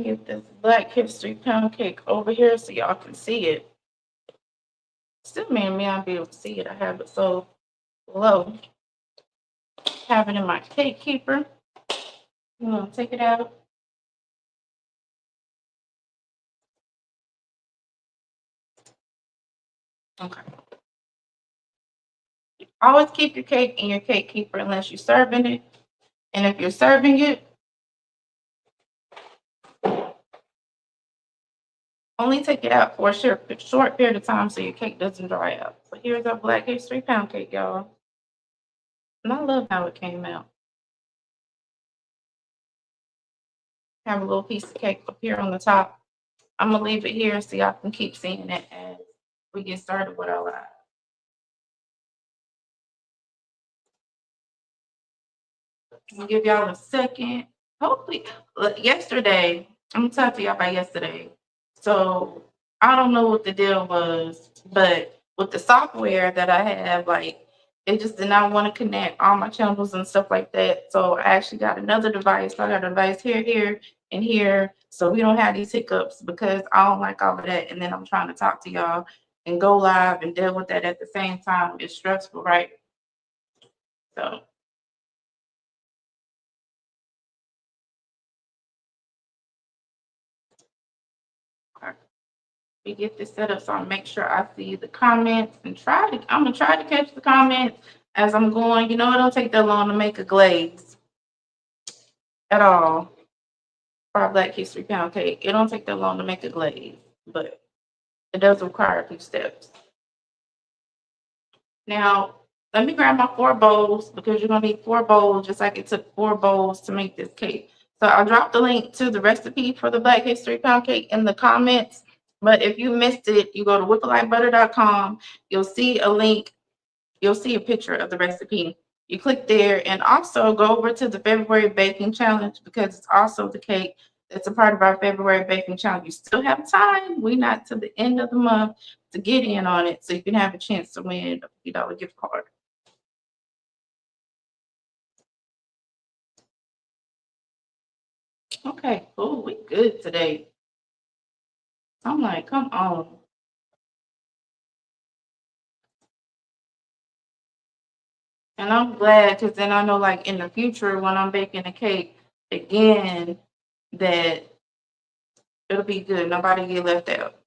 Get this Black History pound cake over here so y'all can see it. Still may not be able to see it. I have it so low. Have it in my cake keeper. I'm gonna take it out. Okay. Always keep your cake in your cake keeper unless you're serving it. And if you're serving it, only take it out for a short period of time so your cake doesn't dry out. So here's our Black History pound cake, y'all. And I love how it came out. Have a little piece of cake up here on the top. I'm gonna leave it here so y'all can keep seeing it as we get started with our live. I'll give y'all a second. Hopefully, yesterday, I'm gonna talk to y'all about yesterday. So I don't know what the deal was, but with the software that I have, like it just did not want to connect all my channels and stuff like that. So I actually got another device. I got a device here, here, and here. So we don't have these hiccups because I don't like all of that. And then I'm trying to talk to y'all and go live and deal with that at the same time. It's stressful, right? So we get this set up so I make sure I see the comments and I'm gonna try to catch the comments as I'm going. You know, it don't take that long to make a glaze at all for our Black History pound cake. It don't take that long to make a glaze, but it does require a few steps. Now, let me grab my 4 bowls because you're gonna need 4 bowls, just like it took 4 bowls to make this cake. So I'll drop the link to the recipe for the Black History pound cake in the comments. But if you missed it, you go to whipitlightbutter.com. You'll see a link. You'll see a picture of the recipe. You click there and also go over to the February Baking Challenge because it's also the cake that's a part of our February Baking Challenge. You still have time. We're not to the end of the month to get in on it so you can have a chance to win a $50 gift card. Okay, cool. We good today. I'm like, come on. And I'm glad because then I know, like, in the future when I'm baking a cake again, that it'll be good. Nobody get left out.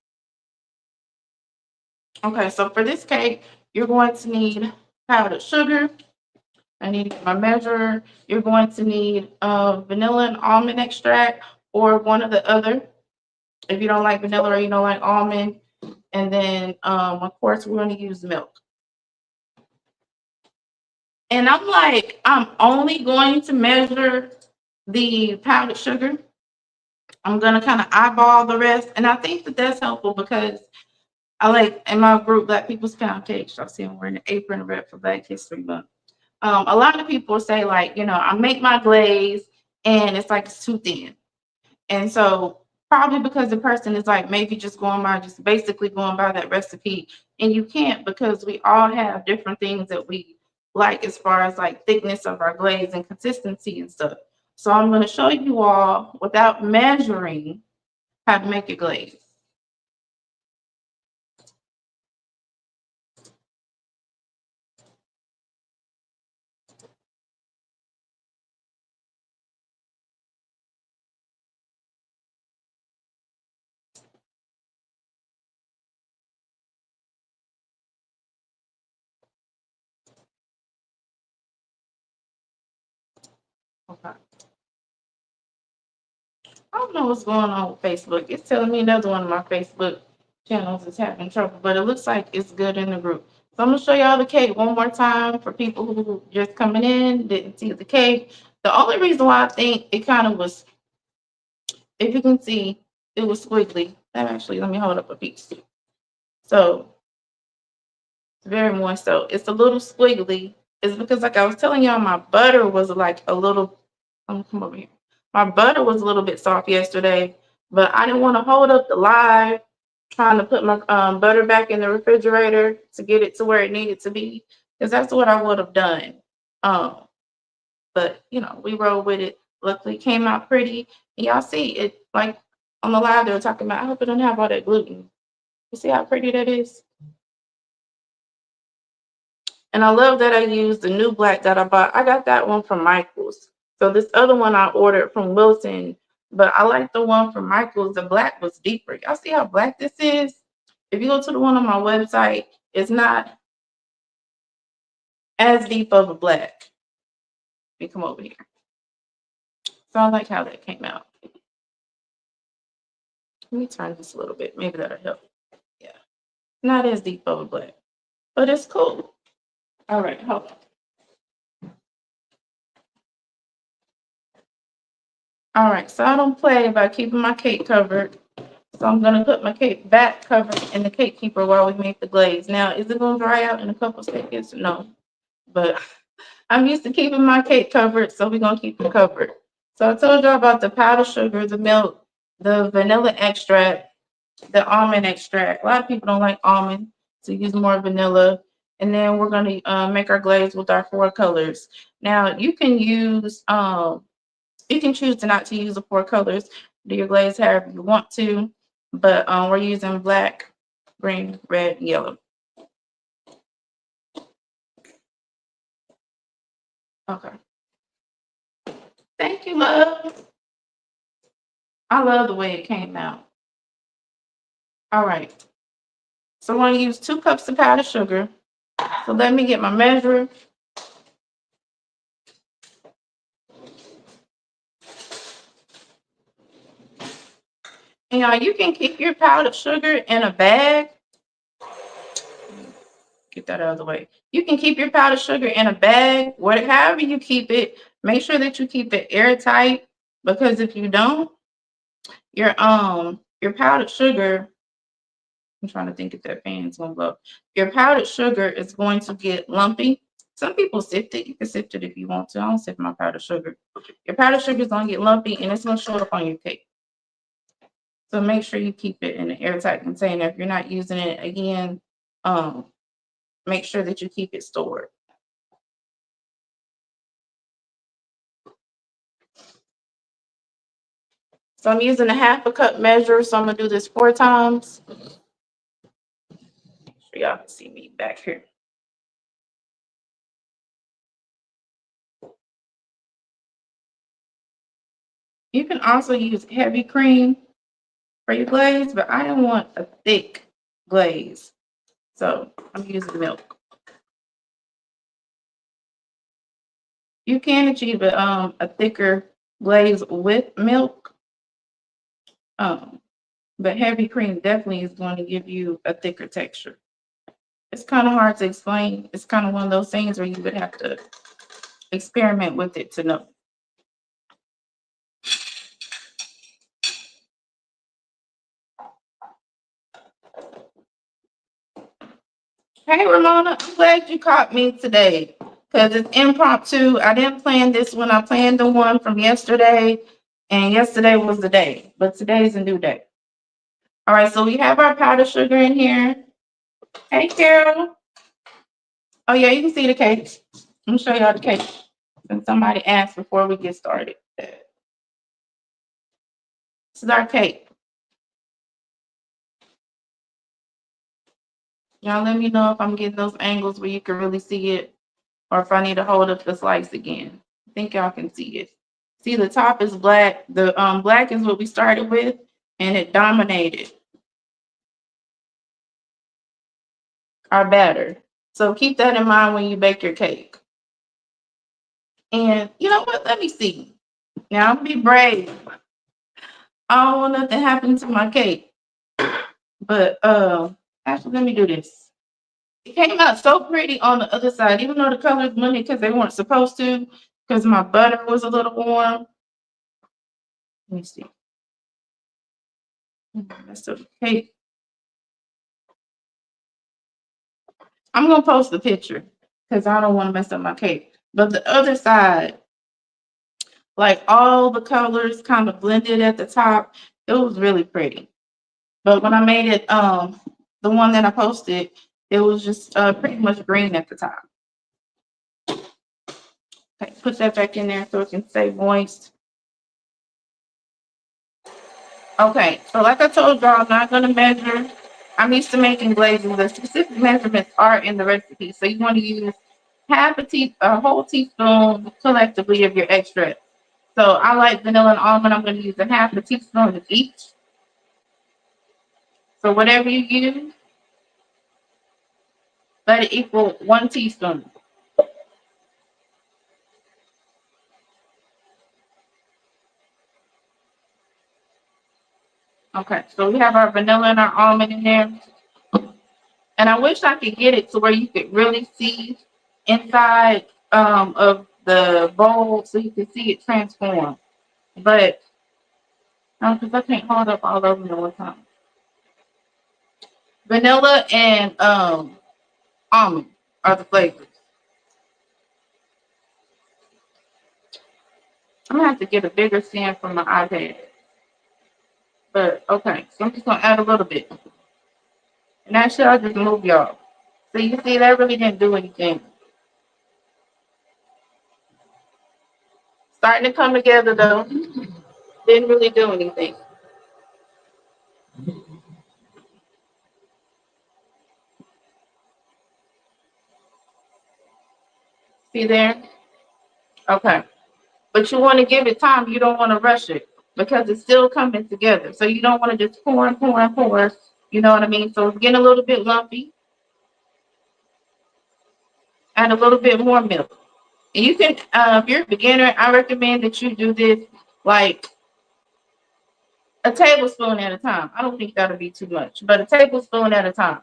Okay, so for this cake, you're going to need powdered sugar. I need to get my measure. You're going to need vanilla and almond extract or one or the other. If you don't like vanilla or you don't like almond. And then, of course, we're going to use milk. And I'm like, I'm only going to measure the powdered sugar. I'm going to kind of eyeball the rest. And I think that that's helpful because I like in my group, Black People's Pound Cake. Y'all see I'm wearing an apron red for Black History Month. A lot of people say, like, you know, I make my glaze and it's like it's too thin. And so probably because the person is like maybe just basically going by that recipe. And you can't because we all have different things that we like as far as like thickness of our glaze and consistency and stuff. So I'm going to show you all without measuring how to make a glaze. Okay. I don't know what's going on with Facebook. It's telling me another one of my Facebook channels is having trouble, but it looks like it's good in the group. So I'm gonna show y'all the cake one more time for people who just coming in, didn't see the cake. The only reason why I think it kind of was, if you can see, it was squiggly. And actually, let me hold up a piece. So it's very moist. So it's a little squiggly. It's because, like I was telling y'all, my butter was like a little. I'm gonna come over here. My butter was a little bit soft yesterday, but I didn't want to hold up the live trying to put my butter back in the refrigerator to get it to where it needed to be, because that's what I would have done. Um, but you know, we roll with it. luckily came out pretty. And y'all see it, like on the live they were talking about, I hope it don't have all that gluten. You see how pretty that is? And I love that I used the new black that I bought. I got that one from Michael's. So this other one I ordered from Wilson, but I like the one from Michael's. The black was deeper. Y'all see how black this is? If you go to the one on my website, it's not as deep of a black. Let me come over here. So I like how that came out. Let me turn this a little bit. Maybe that'll help. Yeah. Not as deep of a black, but it's cool. All right, hold on. All right, so I don't play about keeping my cake covered. So I'm gonna put my cake back covered in the cake keeper while we make the glaze. Now, is it gonna dry out in a couple seconds? No, but I'm used to keeping my cake covered, so we're gonna keep it covered. So I told y'all about the powdered sugar, the milk, the vanilla extract, the almond extract. A lot of people don't like almond, so use more vanilla. And then we're gonna make our glaze with our 4 colors. Now you can use you can choose to not to use the 4 colors. Do your glaze however you want to, but we're using black, green, red, and yellow. Okay. Thank you, love. I love the way it came out. All right. So I'm going to use 2 cups of powdered sugar. So let me get my measure. And y'all, you can keep your powdered sugar in a bag. Get that out of the way. You can keep your powdered sugar in a bag. However you keep it, make sure that you keep it airtight, because if you don't, your powdered sugar, I'm trying to think if that pan's gonna blow. Your powdered sugar is going to get lumpy. Some people sift it. You can sift it if you want to. I don't sift my powdered sugar. Your powdered sugar is gonna get lumpy and it's gonna show up on your cake. So make sure you keep it in an airtight container. If you're not using it again, make sure that you keep it stored. So I'm using a 1/2 cup measure. So I'm gonna do this 4 times. So y'all can see me back here. You can also use heavy cream for your glaze, but I don't want a thick glaze. So I'm using milk. You can achieve a thicker glaze with milk, but heavy cream definitely is going to give you a thicker texture. It's kind of hard to explain. It's kind of one of those things where you would have to experiment with it to know. Hey, Ramona, I'm glad you caught me today because it's impromptu. I didn't plan this one. I planned the one from yesterday, and yesterday was the day, but today's a new day. All right, so we have our powdered sugar in here. Hey, Carol. Oh, yeah, you can see the cake. Let me show y'all the cake. And somebody asked before we get started. This is our cake. Y'all let me know if I'm getting those angles where you can really see it, or if I need to hold up the slice again. I think y'all can see it. See, the top is black. The black is what we started with, and it dominated our batter. So keep that in mind when you bake your cake. And you know what? Let me see. Now I'm be brave. I don't want nothing to happen to my cake. But actually, let me do this. It came out so pretty on the other side, even though the colors went because they weren't supposed to, because my butter was a little warm. Let me see. That's the cake. I'm gonna post the picture because I don't want to mess up my cake. But the other side, like all the colors kind of blended at the top, it was really pretty. But when I made it, the one that I posted, it was just pretty much green at the top. Okay, put that back in there so it can stay moist. Okay, so like I told y'all, I'm not gonna measure. I'm used to making glazes. The specific measurements are in the recipe. So you want to use a whole teaspoon collectively of your extract. So I like vanilla and almond. I'm going to use a half a teaspoon of each. So whatever you use, let it equal 1 teaspoon. Okay, so we have our vanilla and our almond in there. And I wish I could get it to where you could really see inside of the bowl so you can see it transform. But because I can't hold up all of them at one time. Vanilla and almond are the flavors. I'm gonna have to get a bigger stand for my iPad. But okay, so I'm just gonna add a little bit. And actually I'll just move y'all. So you see that really didn't do anything. Starting to come together though. Didn't really do anything. See there? Okay. But you want to give it time. You don't want to rush it because it's still coming together. So you don't want to just pour and pour and pour. You know what I mean? So it's getting a little bit lumpy. Add a little bit more milk. And you can, if you're a beginner, I recommend that you do this like a tablespoon at a time. I don't think that'll be too much, but a tablespoon at a time.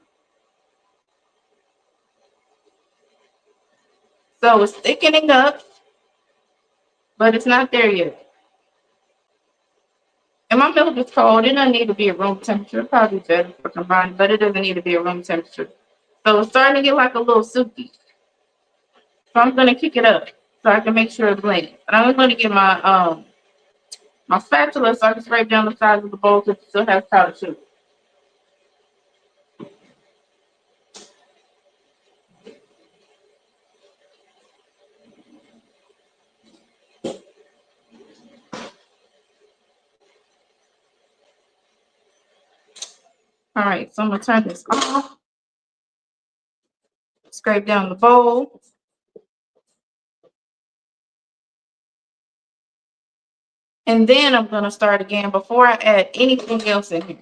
So it's thickening up, but it's not there yet. And my milk is cold. It doesn't need to be at room temperature. Probably better for combined, but it doesn't need to be at room temperature. So it's starting to get like a little soupy. So I'm gonna kick it up so I can make sure it blends. And I'm gonna get my spatula so I can scrape down the sides of the bowl because it still has powdered sugar. All right, so I'm gonna turn this off. Scrape down the bowl. And then I'm gonna start again before I add anything else in here.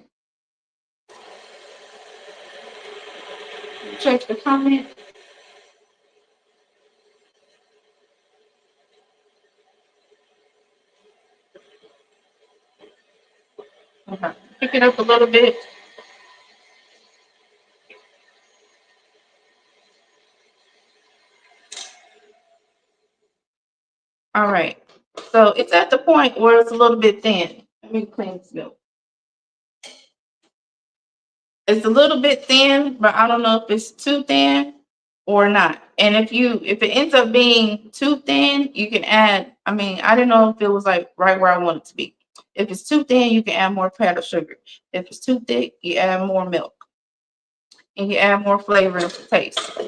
Check the comment. Okay. Pick it up a little bit. All right. So it's at the point where it's a little bit thin. Let me clean this milk. It's a little bit thin, but I don't know if it's too thin or not. And if it ends up being too thin, you can add, I mean, I didn't know if it was like right where I want it to be. If it's too thin, you can add more powdered sugar. If it's too thick, you add more milk. And you add more flavor and taste.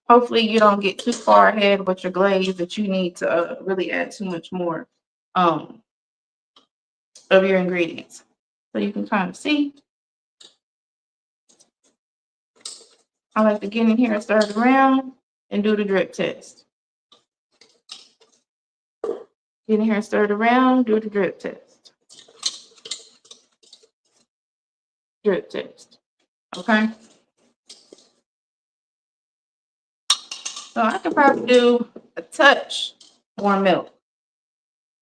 Hopefully you don't get too far ahead with your glaze that you need to really add too much more um, of your ingredients. So you can kind of see. I like to get in here and stir it around and do the drip test. Get in here and stir it around, do the drip test. Drip test. Okay. So I could probably do a touch more milk.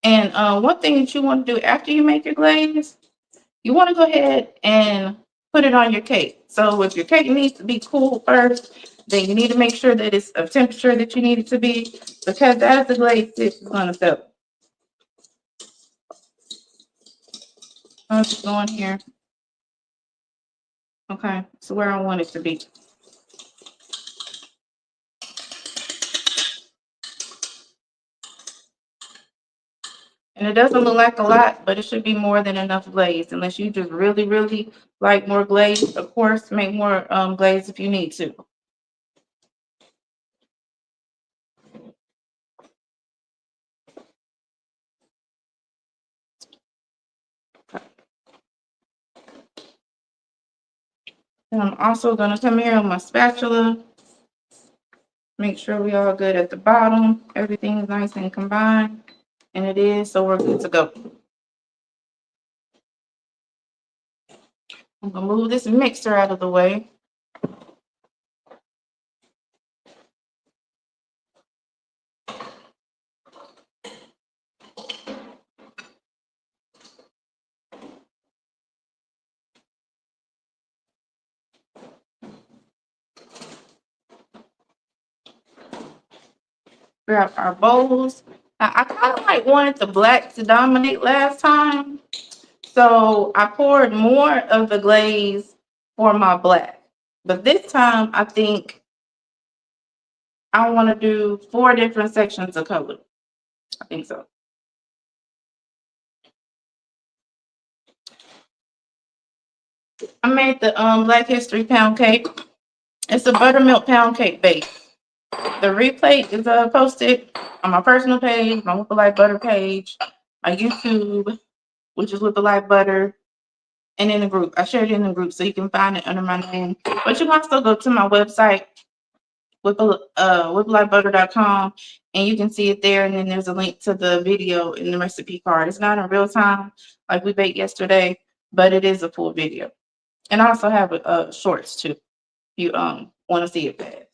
And one thing that you want to do after you make your glaze, you want to go ahead and put it on your cake. So if your cake needs to be cool first, then you need to make sure that it's of temperature that you need it to be, because as the glaze sits, it's going to settle. I'm just going here. Okay, so where I want it to be. And it doesn't look like a lot, but it should be more than enough glaze. Unless you just really, really like more glaze, of course, make more glaze if you need to. And I'm also gonna come here on my spatula. Make sure we all good at the bottom. Everything's nice and combined. And it is, so we're good to go. I'm gonna move this mixer out of the way. Grab our bowls. Now, I kind of like wanted the black to dominate last time. So I poured more of the glaze for my black. But this time I think I want to do 4 different sections of color. I think so. I made the Black History pound cake. It's a buttermilk pound cake base. The replay is posted on my personal page, my With the Light Butter page, my YouTube, which is With the Light Butter, and in the group. I shared it in the group so you can find it under my name. But you can also go to my website, withlightbutter.com, and you can see it there. And then there's a link to the video in the recipe card. It's not in real time like we baked yesterday, but it is a full video. And I also have shorts too, if you want to see it fast.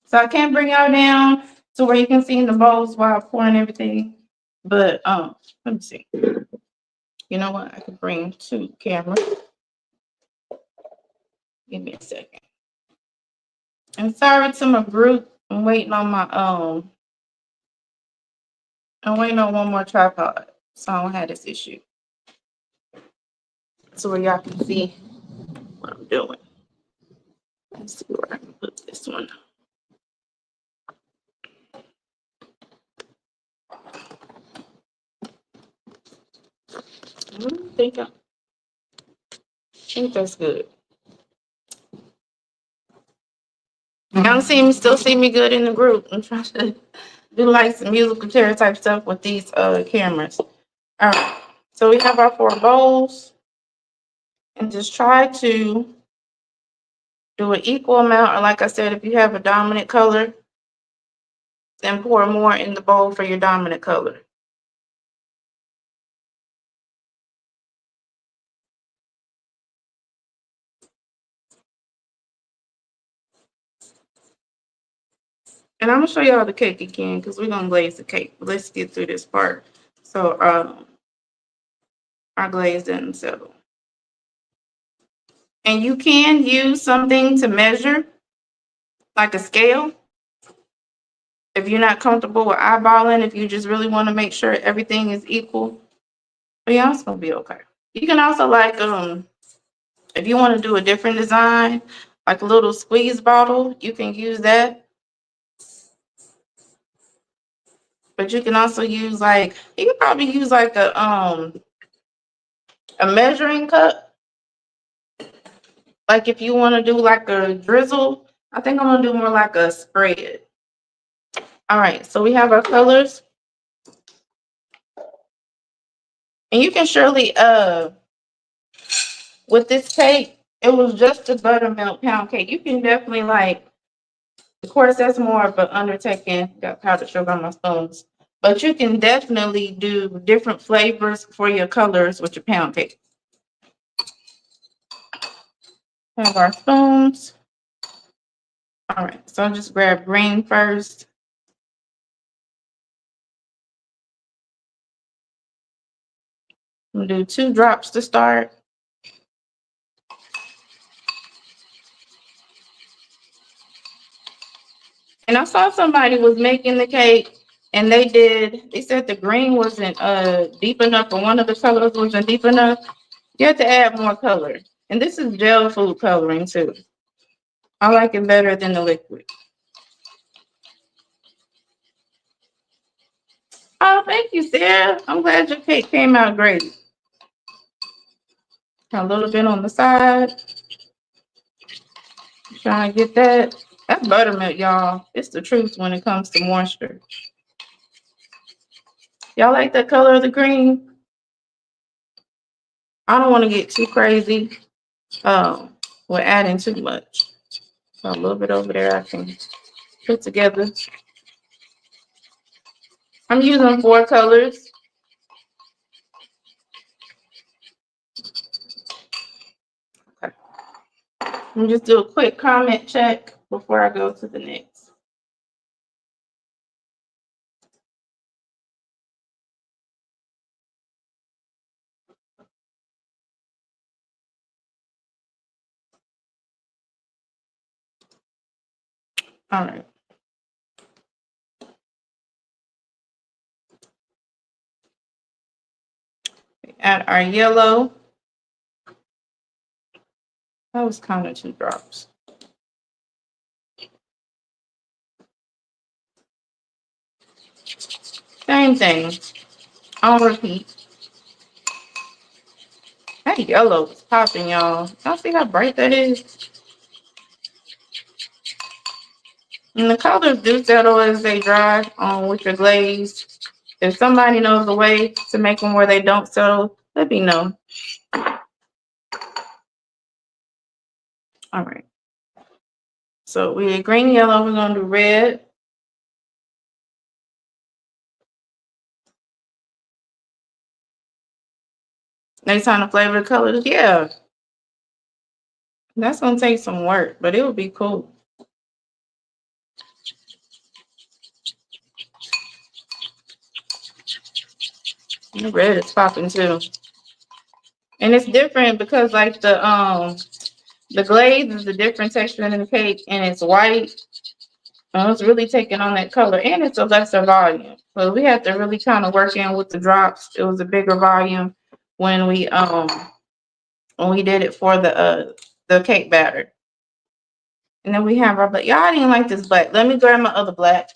So I can't bring y'all down to where you can see in the bowls while I'm pouring everything. But let me see. You know what? I could bring 2 cameras. Give me a second. And sorry to my group. I'm waiting on my I'm waiting on one more tripod, so I don't have this issue. So where y'all can see what I'm doing. Let's see where I can put this one. I think that's good. Y'all still see me good in the group. I'm trying to do like some musical chair type stuff with these cameras. All right, so we have our 4 bowls, and just try to do an equal amount. Or like I said, if you have a dominant color, then pour more in the bowl for your dominant color. And I'm gonna show y'all the cake again because we're gonna glaze the cake. But let's get through this part. So our glaze didn't settle. And you can use something to measure, like a scale. If you're not comfortable with eyeballing, if you just really want to make sure everything is equal. But yeah, it's gonna be okay. You can also like if you want to do a different design, like a little squeeze bottle, you can use that. But you can also use like, you could probably use like a measuring cup. Like if you want to do like a drizzle, I think I'm gonna do more like a spread. All right, so we have our colors. And you can surely with this cake, it was just a buttermilk pound cake. You can definitely like, of course that's more of an undertaking. Got powdered sugar on my spoons. But you can definitely do different flavors for your colors with your pound cake. Have our spoons. All right, so I'll just grab green first. I'm gonna do 2 drops to start. And I saw somebody was making the cake and they said the green wasn't deep enough, or one of the colors wasn't deep enough. You have to add more color. And this is gel food coloring too. I like it better than the liquid. Oh, thank you, Sarah. I'm glad your cake came out great. A little bit on the side. Trying to get that. That's buttermilk, y'all. It's the truth when it comes to moisture. Y'all like the color of the green? I don't want to get too crazy. we're adding too much. So a little bit over there I can put together. I'm using 4 colors. Okay. Let me just do a quick comment check before I go to the next. All right. Add our yellow. That was kind of 2 drops. Same thing. I'll repeat. That yellow is popping, y'all. Y'all see how bright that is? And the colors do settle as they dry on with your glaze. If somebody knows a way to make them where they don't settle, let me know. All right. So we did green, yellow. We're going to do red. Next time to flavor the colors. Yeah. That's going to take some work, but it would be cool. The red is popping too. And it's different because like the glaze is a different texture than the cake and it's white. It's really taking on that color and it's a lesser volume. So we have to really kind of work in with the drops. It was a bigger volume when we did it for the cake batter. And then we have our black. Y'all, I didn't like this black. Let me grab my other black.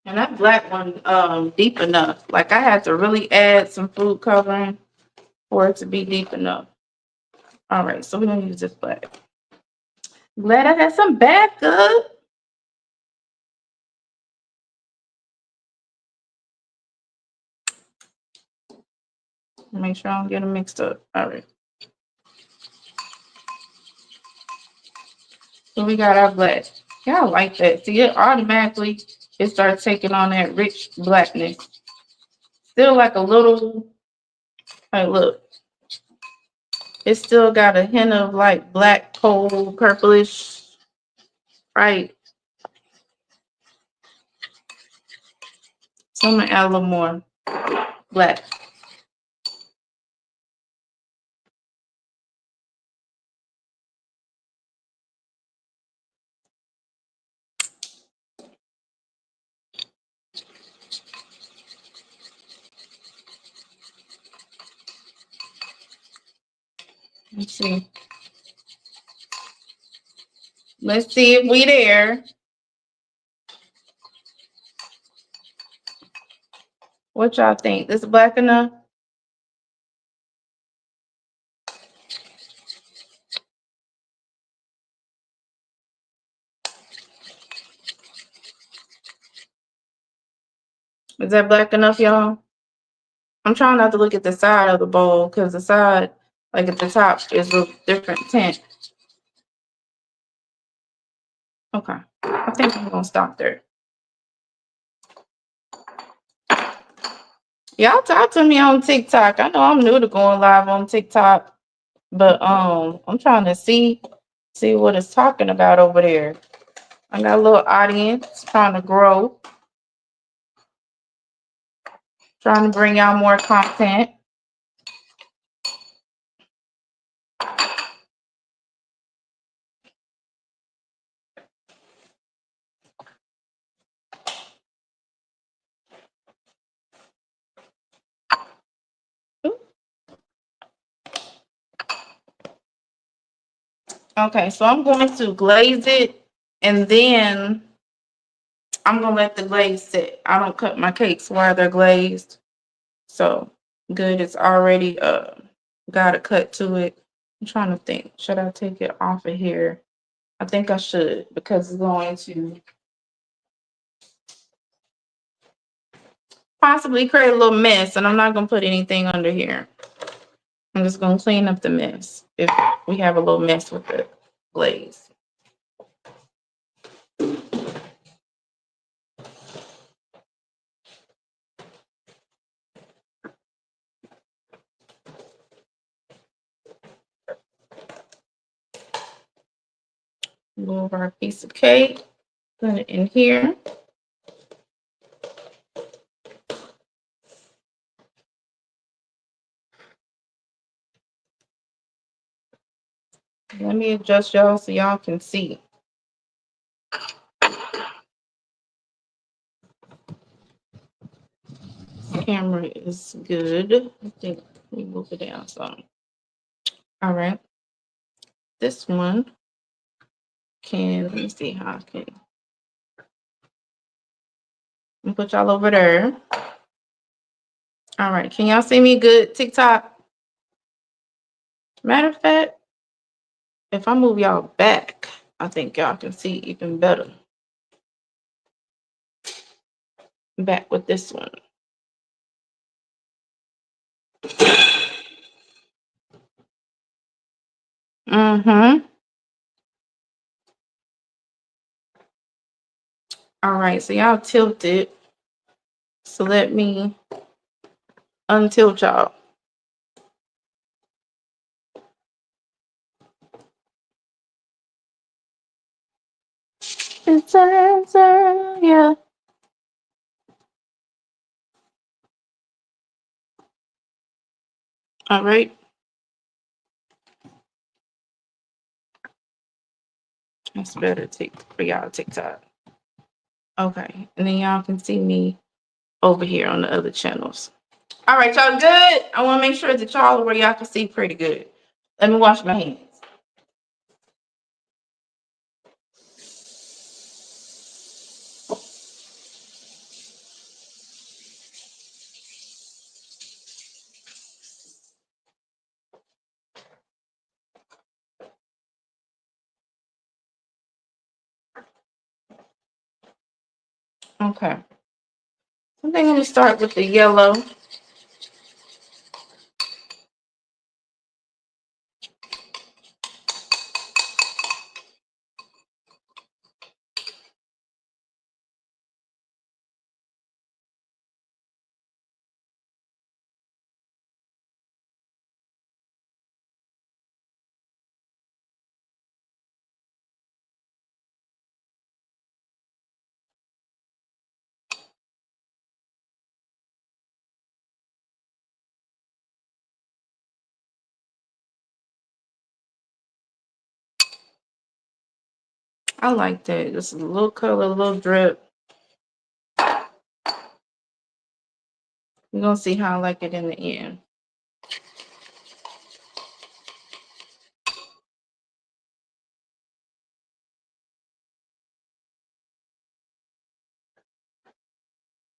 And that black one deep enough. Like I had to really add some food coloring for it to be deep enough. All right, so we're gonna use this black. Glad I had some backup. Make sure I don't get them mixed up. All right. So we got our black. Yeah, I like that. See, it automatically it starts taking on that rich blackness. Still like a little, like look, it's still got a hint of like black coal, purplish, right? So I'm gonna add a little more black. Let's see. Let's see if we there. What y'all think? This black enough? Is that black enough, y'all? I'm trying not to look at the side of the bowl because the side, like at the top, is a different tint. Okay, I think I'm gonna stop there. Y'all talk to me on TikTok. I know I'm new to going live on TikTok, but I'm trying to see what it's talking about over there. I got a little audience trying to grow, trying to bring y'all more content. Okay, so I'm going to glaze it and then I'm gonna let the glaze sit. I don't cut my cakes while they're glazed. So good, it's already got a cut to it. I'm trying to think, should I take it off of here? I think I should because it's going to possibly create a little mess, and I'm not gonna put anything under here. I'm just gonna clean up the mess if we have a little mess with the glaze. Move our piece of cake, put it in here. Let me adjust y'all so y'all can see. Camera is good. I think we move it down some. All right. This one can, let me see how I can put y'all over there. All right. Can y'all see me good, TikTok? Matter of fact, if I move y'all back, I think y'all can see even better. Back with this one. Mm-hmm. All right, so y'all tilted. So let me untilt y'all. It's an answer, yeah. All right. That's better for y'all TikTok. Okay, and then y'all can see me over here on the other channels. All right, y'all good? I want to make sure that y'all are where y'all can see pretty good. Let me wash my hands. Okay. I think I'm gonna start with the yellow. I like that. Just a little color, a little drip. We're gonna see how I like it in the end.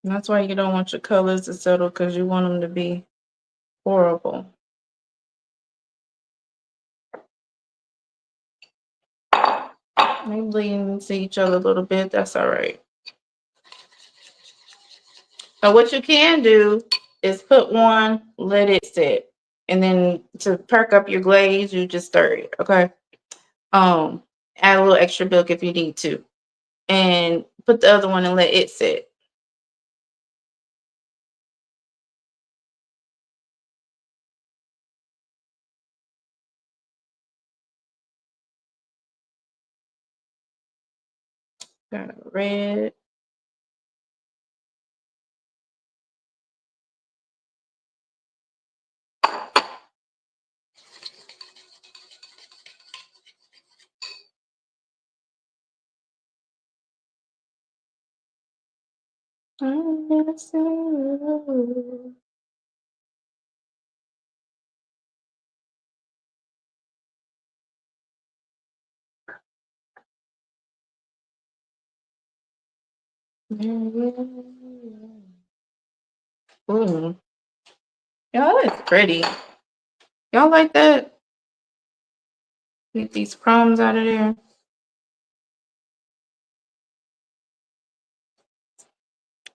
And that's why you don't want your colors to settle, because you want them to be horrible. Maybe bleeding into each other a little bit. That's all right. So what you can do is put one, let it sit, and then to perk up your glaze, you just stir it. Okay. Add a little extra milk if you need to, and put the other one and let it sit. Got a red. I'm gonna sing. Ooh. Y'all, that's pretty. Y'all like that? Get these crumbs out of there.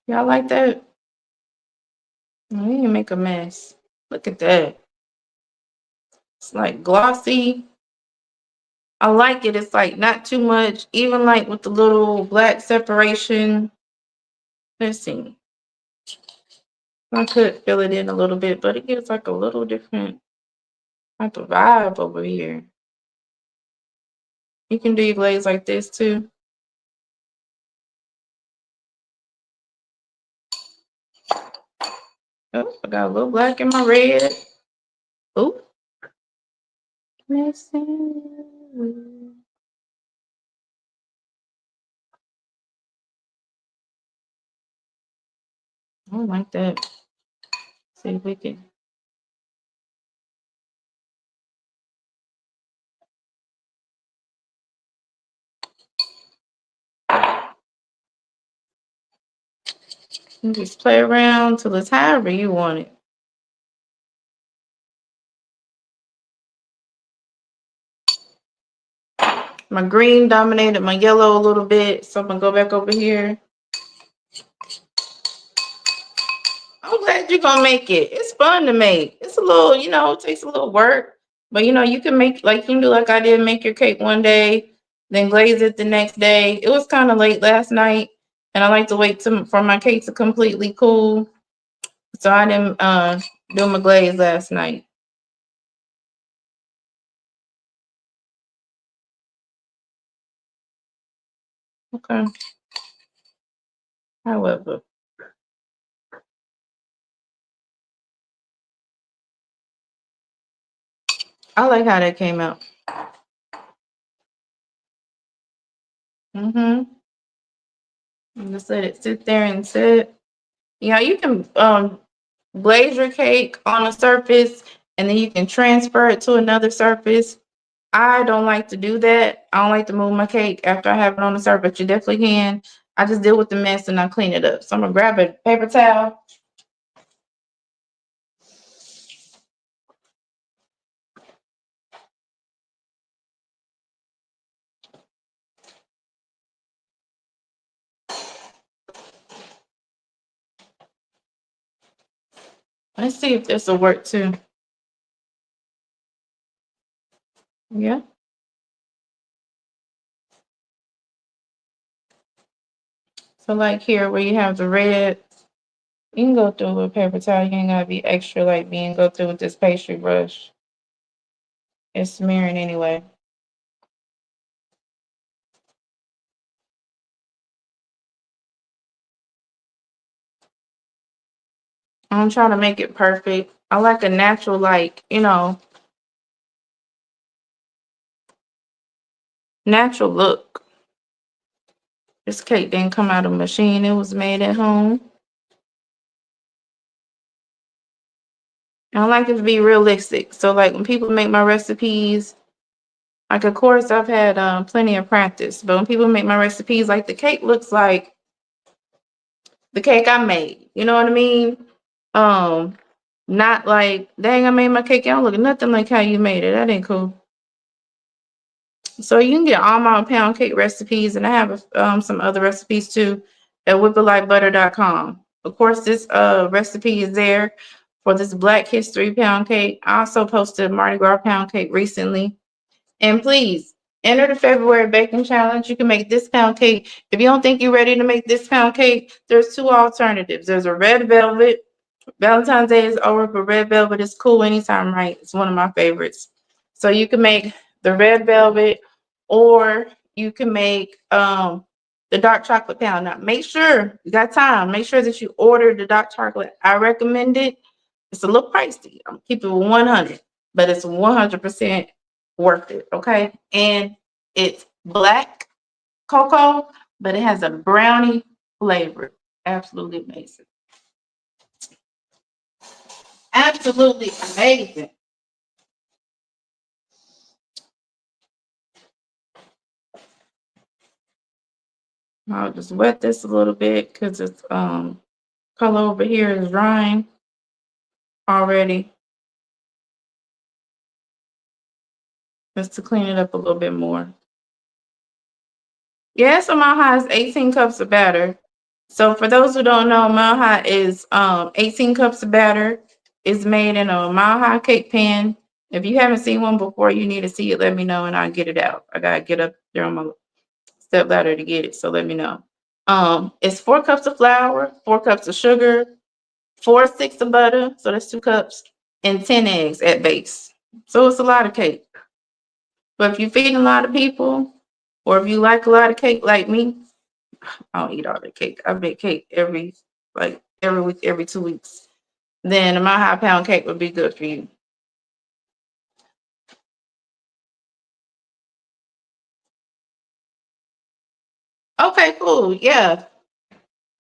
Y'all like that? You can make a mess. Look at that. It's like glossy. I like it. It's like not too much. Even like with the little black separation. Let's see. I could fill it in a little bit, but it gives like a little different type of vibe over here. You can do your glaze like this too. Oh, I got a little black in my red. Oh, messing. I don't like that. See if we can. You just play around till it's however you want it. My green dominated my yellow a little bit, so I'm gonna go back over here. I'm glad you're gonna make it. It's fun to make. It's a little, it takes a little work, but you can make like you can do like I did, make your cake one day, then glaze it the next day. It was kind of late last night, and I like to wait for my cake to completely cool, so I didn't do my glaze last night. Okay. However, I like how that came out. Mm-hmm. Just let it sit there and sit. Yeah, you can glaze your cake on a surface and then you can transfer it to another surface. I don't like to do that. I don't like to move my cake after I have it on the surface. You definitely can. I just deal with the mess and I clean it up. So I'm gonna grab a paper towel. Let's see if this will work too. Yeah. So like here where you have the red, you can go through with a paper towel. You ain't gotta be extra like me and go through with this pastry brush. It's smearing anyway. I'm trying to make it perfect. I like a natural, like, natural look. This cake didn't come out of a machine. It was made at home. I like it to be realistic. So like when people make my recipes, like of course I've had plenty of practice, but when people make my recipes, like the cake looks like the cake I made. You know what I mean? Um, Not like, dang, I made my cake. It don't look nothing like how you made it. That ain't cool. So you can get all my pound cake recipes, and I have some other recipes too at whipitlightbutter.com. Of course, this recipe is there for this Black History pound cake. I also posted a Mardi Gras pound cake recently. And please enter the February baking challenge. You can make this pound cake. If you don't think you're ready to make this pound cake, there's two alternatives. There's a red velvet. Valentine's Day is over, but red velvet is cool anytime, right? It's one of my favorites. So you can make the red velvet, or you can make the dark chocolate pound. Now make sure you got time. Make sure that you order the dark chocolate. I recommend it. It's a little pricey. I'm keeping it 100, but it's 100% worth it. Okay, and it's black cocoa, but it has a brownie flavor. Absolutely amazing. Absolutely amazing. I'll just wet this a little bit because it's color over here is drying already. Just to clean it up a little bit more. Yeah, so my high is 18 cups of batter. So for those who don't know, Mile High is 18 cups of batter. It's made in a Mile High cake pan. If you haven't seen one before, you need to see it. Let me know and I'll get it out. I gotta get up there on my step ladder to get it. So let me know. It's 4 cups of flour, 4 cups of sugar, 4 sticks of butter. So that's 2 cups, and 10 eggs at base. So it's a lot of cake. But if you're feeding a lot of people, or if you like a lot of cake like me, I don't eat all the cake. I make cake every week, every 2 weeks. Then a Mile High pound cake would be good for you. Okay, cool. Yeah.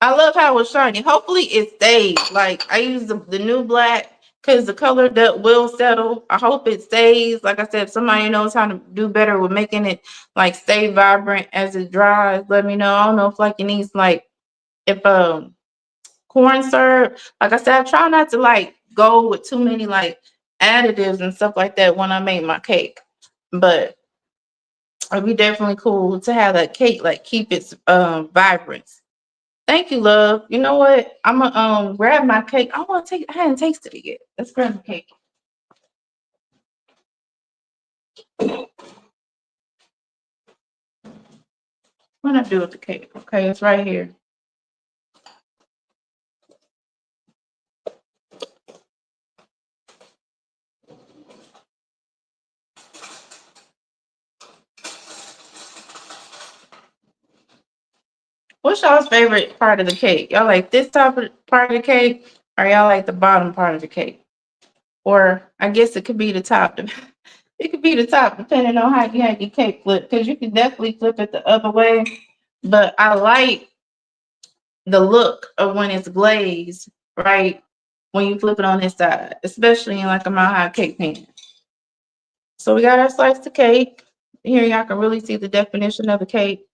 I love how it's shiny. Hopefully it stays. Like I use the new black because the color that will settle. I hope it stays. Like I said, if somebody knows how to do better with making it like stay vibrant as it dries, let me know. I don't know if like it needs like if corn syrup. Like I said, I try not to like go with too many like additives and stuff like that when I make my cake. But it'd be definitely cool to have that cake like keep its vibrance. Thank you, love. You know what? I'm gonna grab my cake. I want to take. I hadn't tasted it yet. Let's grab the cake. What did I do with the cake? Okay, it's right here. What's y'all's favorite part of the cake? Y'all like this top of part of the cake, or y'all like the bottom part of the cake? Or I guess it could be the top. It could be the top depending on how you have your cake flipped, because you can definitely flip it the other way. But I like the look of when it's glazed, right? When you flip it on this side, especially in like a Mile High cake pan. So we got our slice of cake. Here y'all can really see the definition of the cake.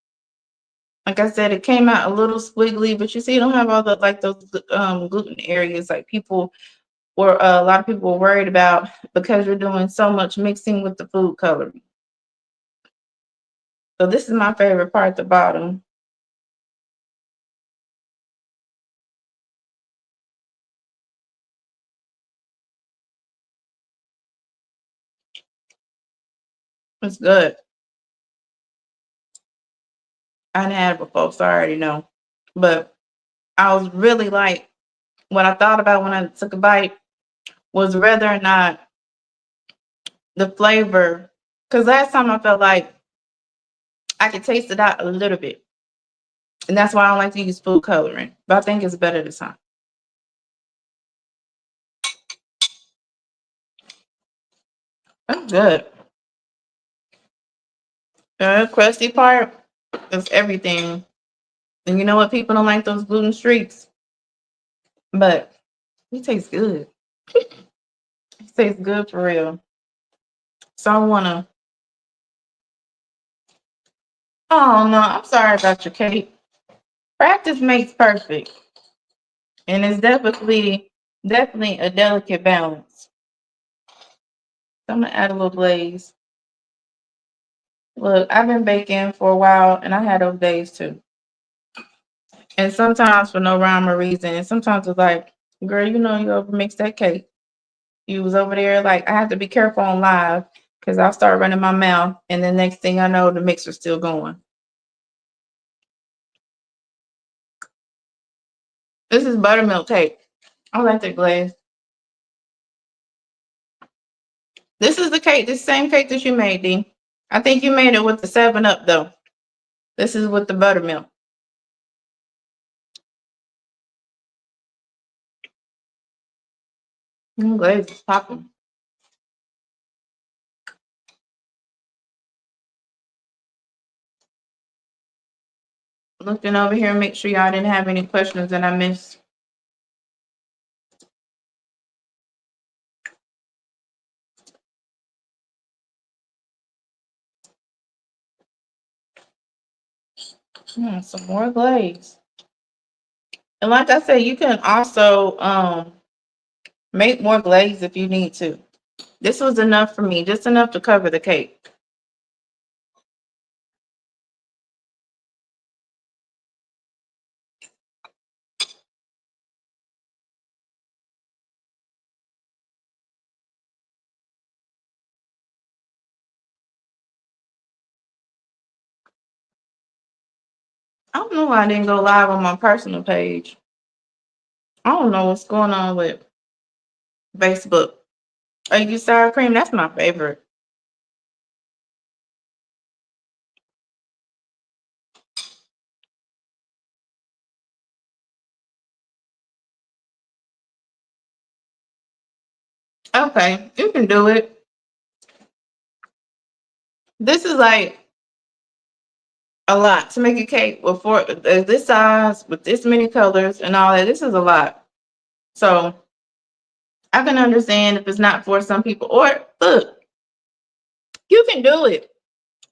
Like I said, it came out a little squiggly, but you see, it don't have all the like those gluten areas like people or a lot of people were worried about because you're doing so much mixing with the food coloring. So this is my favorite part at the bottom. It's good. I hadn't had it before, so I already know. But I was really like, what I thought about when I took a bite was whether or not the flavor, because last time I felt like I could taste it out a little bit. And that's why I don't like to use food coloring. But I think it's better this time. That's good. The crusty part is everything. And you know what? People don't like those gluten streaks, but it tastes good. It tastes good for real. So I wanna. Oh no, I'm sorry about your cake. Practice makes perfect, and it's definitely a delicate balance. So I'm gonna add a little glaze. Look, I've been baking for a while, and I had those days too. And sometimes for no rhyme or reason, and sometimes it's like, girl, you know you overmixed that cake. You was over there like I have to be careful on live because I'll start running my mouth, and the next thing I know, the mixer's still going. This is buttermilk cake. I like that glaze. This is the cake, the same cake that you made, D. I think you made it with the 7 Up though. This is with the buttermilk. Glaze is popping. Looking over here, make sure y'all didn't have any questions that I missed. Some more glaze. And like I said, you can also make more glaze if you need to. This was enough for me, just enough to cover the cake. I don't know why I didn't go live on my personal page. I don't know what's going on with Facebook. Oh, you sour cream? That's my favorite. Okay, you can do it. This is like a lot to make a cake with this size, with this many colors and all that. This is a lot. So I can understand if it's not for some people. Or look, you can do it.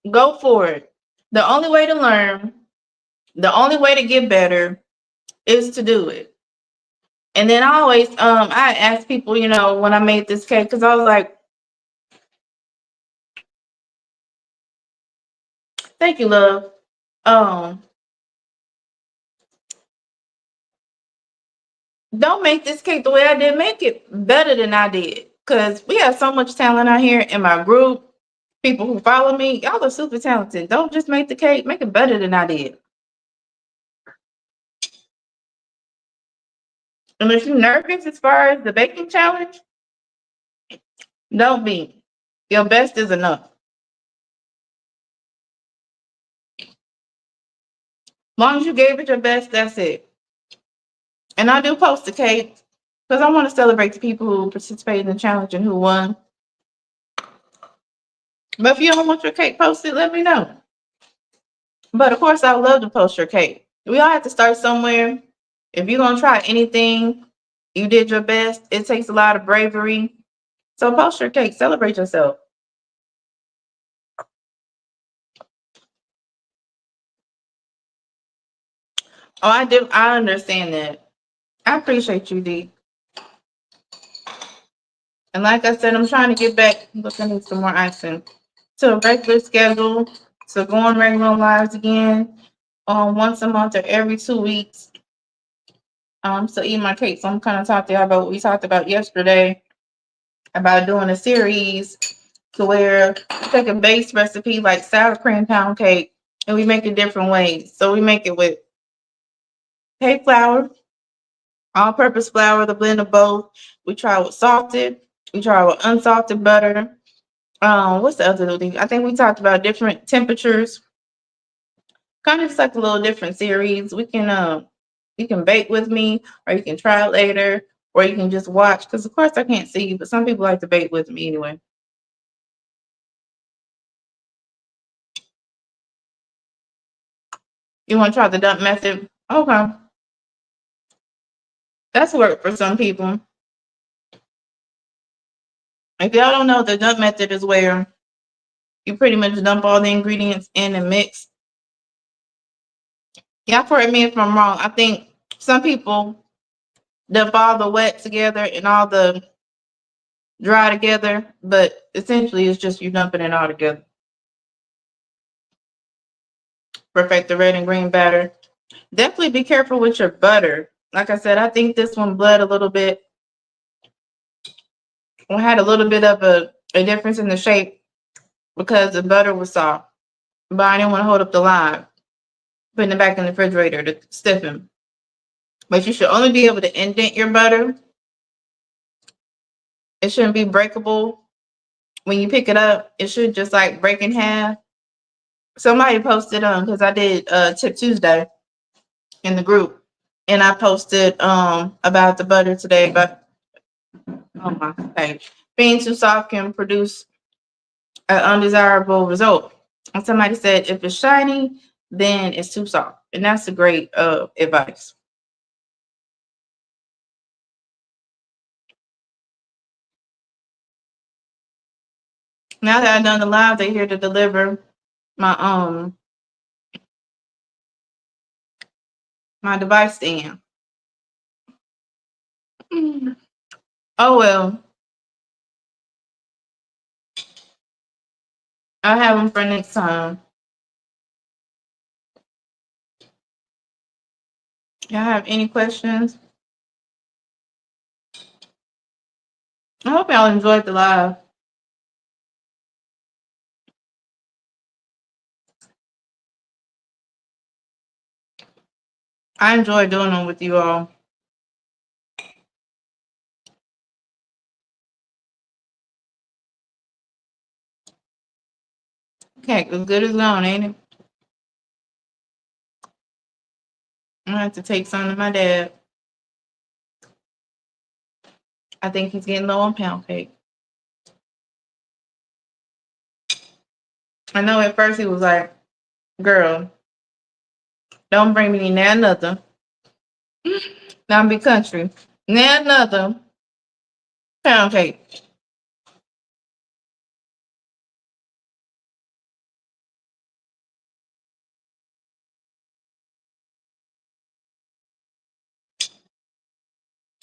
Go for it. The only way to learn, the only way to get better is to do it. And then I always I ask people, when I made this cake, because I was like, thank you, love. Um, don't make this cake the way I did. Make it better than I did. Cause we have so much talent out here in my group. People who follow me, y'all are super talented. Don't just make the cake, make it better than I did. And if you're nervous as far as the baking challenge, don't be. Your best is enough. Long as you gave it your best, that's it. And I do post the cake because I want to celebrate the people who participated in the challenge and who won. But if you don't want your cake posted, let me know. But of course, I would love to post your cake. We all have to start somewhere. If you're going to try anything, you did your best. It takes a lot of bravery. So post your cake, celebrate yourself. Oh, I do. I understand that. I appreciate you, D. And like I said, I'm trying to get back. Look, I need some more icing to a regular schedule. So go on regular lives again, once a month or every 2 weeks. So eat my cake. So I'm kind of talking about what we talked about yesterday about doing a series to where we take a base recipe like sour cream pound cake and we make it different ways. So we make it with cake flour, all-purpose flour, the blend of both. We try with salted. We try with unsalted butter. What's the other little thing? I think we talked about different temperatures. Kind of just like a little different series. You can bake with me, or you can try it later, or you can just watch. Because of course I can't see you, but some people like to bake with me anyway. You want to try the dump method? Okay, that's work for some people. If y'all don't know, the dump method is where you pretty much dump all the ingredients in and mix. Y'all correct me if I'm wrong. I think some people dump all the wet together and all the dry together, but essentially it's just you dumping it all together. Perfect the red and green batter. Definitely be careful with your butter. Like I said, I think this one bled a little bit. We had a little bit of a difference in the shape because the butter was soft. But I didn't want to hold up the line, putting it back in the refrigerator to stiffen. But you should only be able to indent your butter. It shouldn't be breakable. When you pick it up, it should just like break in half. Somebody posted because I did Tip Tuesday in the group, and I posted about the butter today, but on my page. Being too soft can produce an undesirable result. And somebody said if it's shiny, then it's too soft. And that's a great advice. Now that I've done the live, they're here to deliver my my device stand. Oh well, I'll have them for next time. Y'all have any questions? I hope y'all enjoyed the live. I enjoy doing them with you all. Okay, as good as gone, ain't it? I'm gonna have to take some to my dad. I think he's getting low on pound cake. I know at first he was like, girl, don't bring me now nothing. Now be country. Now nothing. Pound cake.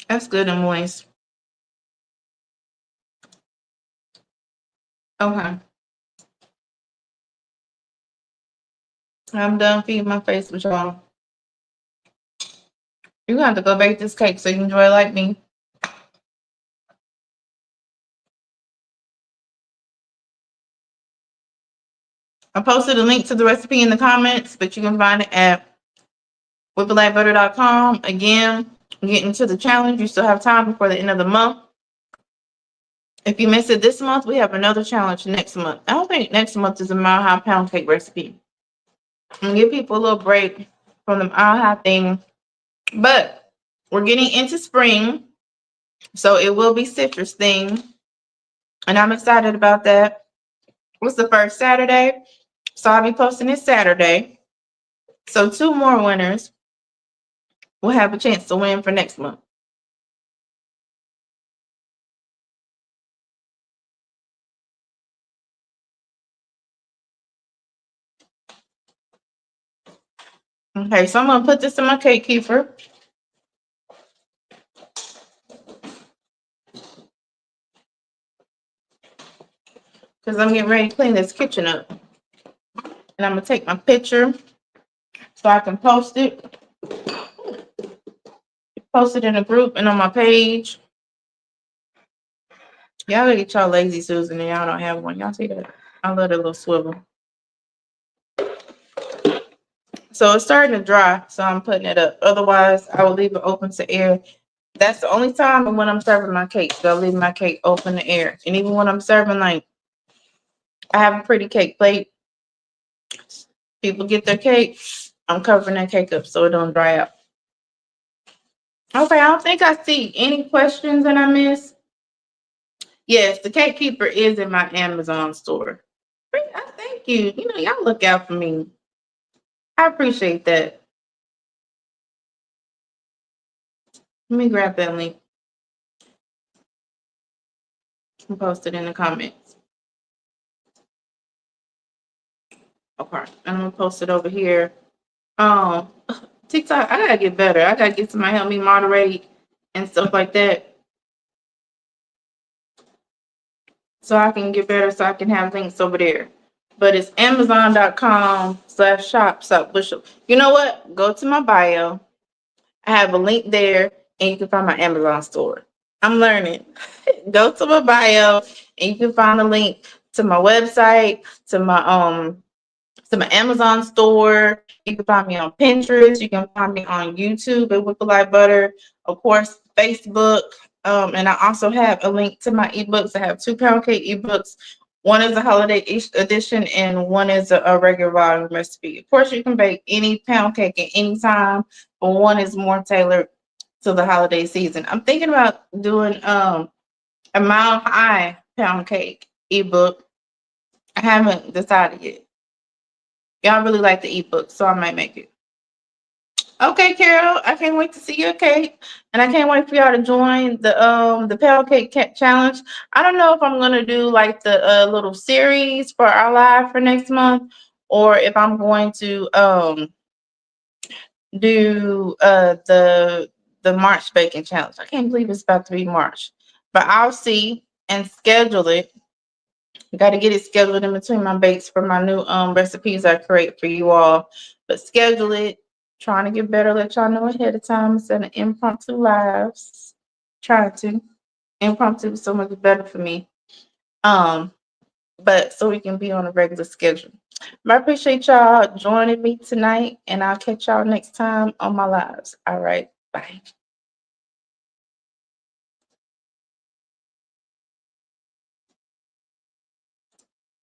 That's good and moist. Okay. I'm done feeding my face with y'all. You have to go bake this cake so you can enjoy it like me. I posted a link to the recipe in the comments, but you can find it at whipplelightbutter.com. Again, getting to the challenge. You still have time before the end of the month. If you miss it this month, we have another challenge next month. I don't think next month is a mile high pound cake recipe. And give people a little break from the mile high thing. But we're getting into spring, so it will be citrus thing. And I'm excited about that. What's the first Saturday? So I'll be posting this Saturday. So 2 more winners will have a chance to win for next month. Okay, so I'm gonna put this in my cake keeper. Because I'm getting ready to clean this kitchen up. And I'm gonna take my picture so I can post it. Post it in a group and on my page. Y'all gotta get y'all lazy Susan and y'all don't have one. Y'all see that? I love that little swivel. So it's starting to dry, so I'm putting it up. Otherwise, I will leave it open to air. That's the only time when I'm serving my cake. So I'll leave my cake open to air. And even when I'm serving, like, I have a pretty cake plate. People get their cake. I'm covering that cake up so it don't dry out. Okay, I don't think I see any questions that I missed. Yes, the cake keeper is in my Amazon store. Thank you. You know, y'all look out for me. I appreciate that. Let me grab that link and post it in the comments. Okay, and I'm gonna post it over here. TikTok, I gotta get better. I gotta get somebody to help me moderate and stuff like that, so I can get better. So I can have links over there. But it's Amazon.com/shop/bushel. You know what? Go to my bio. I have a link there, and you can find my Amazon store. I'm learning. Go to my bio, and you can find a link to my website, to my Amazon store. You can find me on Pinterest. You can find me on YouTube at Whipple Light Butter. Of course, Facebook. And I also have a link to my ebooks. I have 2 pound cake ebooks. One is a holiday edition and one is a regular volume recipe. Of course, you can bake any pound cake at any time, but one is more tailored to the holiday season. I'm thinking about doing a mile high pound cake ebook. I haven't decided yet. Y'all really like the ebook, so I might make it. Okay, Carol, I can't wait to see your cake, and I can't wait for y'all to join the pound cake challenge. I don't know if I'm gonna do like the little series for our live for next month, or if I'm going to do the March baking challenge. I can't believe it's about to be March, but I'll see and schedule it. Got to get it scheduled in between my bakes for my new recipes I create for you all. But schedule it. Trying to get better. Let y'all know ahead of time instead of impromptu lives. Trying to. Impromptu is so much better for me. But so we can be on a regular schedule. I appreciate y'all joining me tonight, and I'll catch y'all next time on my lives. All right. Bye.